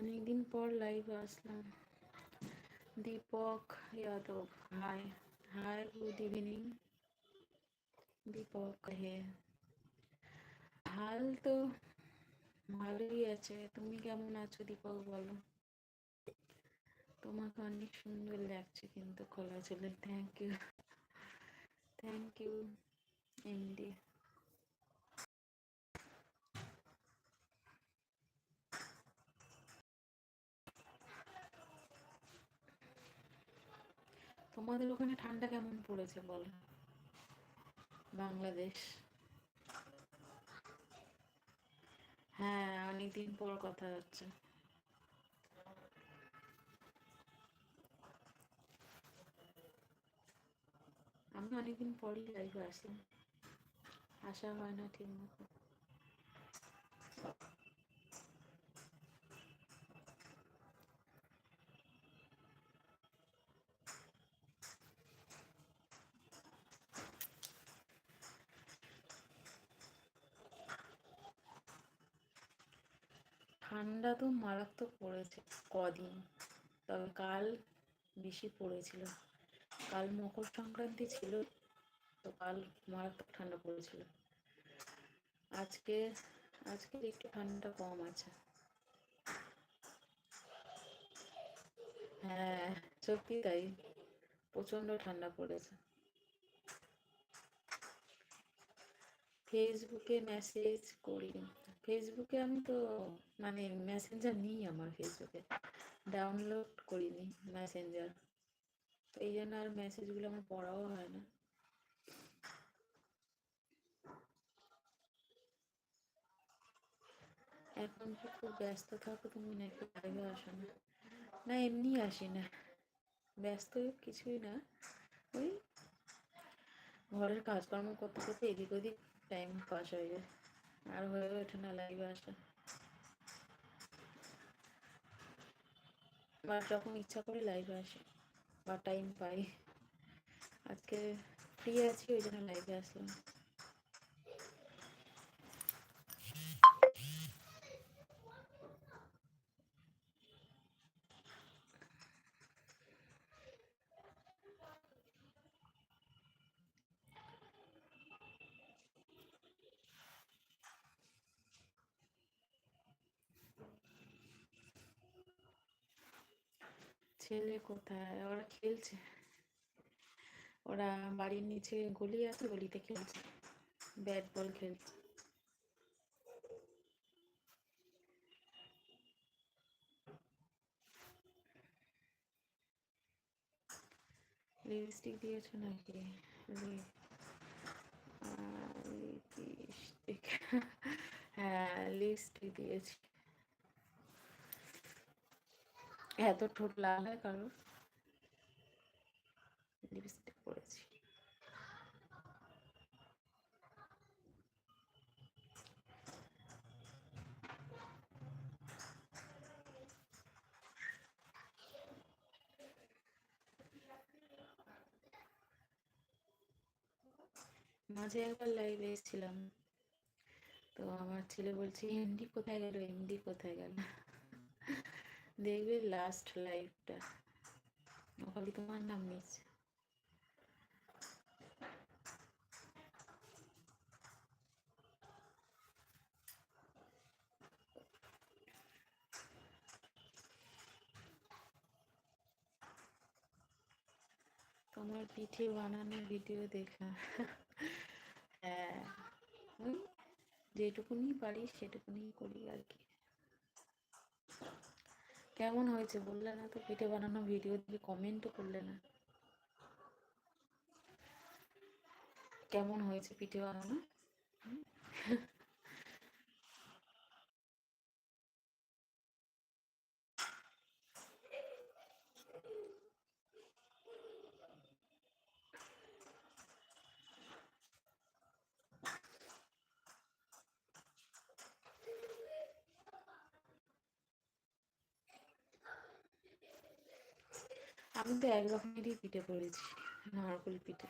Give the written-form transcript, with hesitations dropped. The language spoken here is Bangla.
অনেকদিন পর লাইভে আসলাম। Deepak Yadav, hi. Hi, good evening. Deepak হে। হাল তো ভালোই আছে, তুমি কেমন আছো দীপক বলো? তোমাকে অনেক সুন্দর লাগছে কিন্তু খোলা চুলে। Thank you, thank you MD. তোমাদের ওখানে ঠান্ডা কেমন পড়েছে বলো? বাংলাদেশ। হ্যাঁ, অনেকদিন পর কথা হচ্ছে। আমি অনেকদিন পরই লাইভে আসলাম, আসা হয় না ঠিক মতো। ঠান্ডা তো মারাত্মক পড়েছে কদিন, তবে কাল বেশি পড়েছিল। কাল মকর সংক্রান্তি ছিল, তো কাল মারাত্মক ঠান্ডা পড়েছিল। আজকে আজকে একটু ঠান্ডা কম আছে। হ্যাঁ, সত্যি তাই, প্রচন্ড ঠান্ডা পড়েছে। ফেসবুকে মেসেজ করি। ফেসবুকে আমি তো মানে মেসেঞ্জার নেই আমার ফেসবুকে, ডাউনলোড করিনি মেসেঞ্জার, তো এই জন্য আর মেসেজগুলো আমার পড়াও হয় না। এখন কি খুব ব্যস্ত থাকো তুমি নাকি লাইভে আসো না? না, এমনি আসি না, ব্যস্ত কিছুই না। ওই ঘরের কাজকর্ম করতে করতে এদিক ওদিক টাইম পাস হয়ে যায়, আর হয়ে ওঠে না লাইভে আসা। বা যখন ইচ্ছা করে লাইভে আসি বা টাইম পাই। আজকে ফ্রি আছি ওই জন্য লাইভে আসলাম। ছেলে কোথায়? ওরা খেলছে। ওরা বাড়ির নিচে গলি আছে, গলিতে খেলছে, ব্যাট বল খেলছে। লিপস্টিক দিয়েছো নাকি? লিপস্টিক হ্যাঁ, লিপস্টিক দিয়েছি। এত ঠোঁট লাল হয় কারো? লিপস্টিক পরেছি। মাঝে একবার লাইভে এসেছিলাম, তো আমার ছেলে বলছে এমডি কোথায় গেল, এমডি কোথায় গেল। দেখবে লাস্ট লাইভটা, ও খালি তোমার নাম নিচ্ছে। তোমার পিঠে বানানোর ভিডিও দেখলাম। হ্যাঁ, ওই যেটুকুনি পারি সেটুকুনি করি আর কি। কেমন হয়েছে বললে না তো, পিঠে বানানো ভিডিও দিয়ে কমেন্টও করলে না। কেমন হয়েছে পিঠে বানানো? আমি তো এক রকমেরই পিঠে করেছি, নারকেল পিঠে।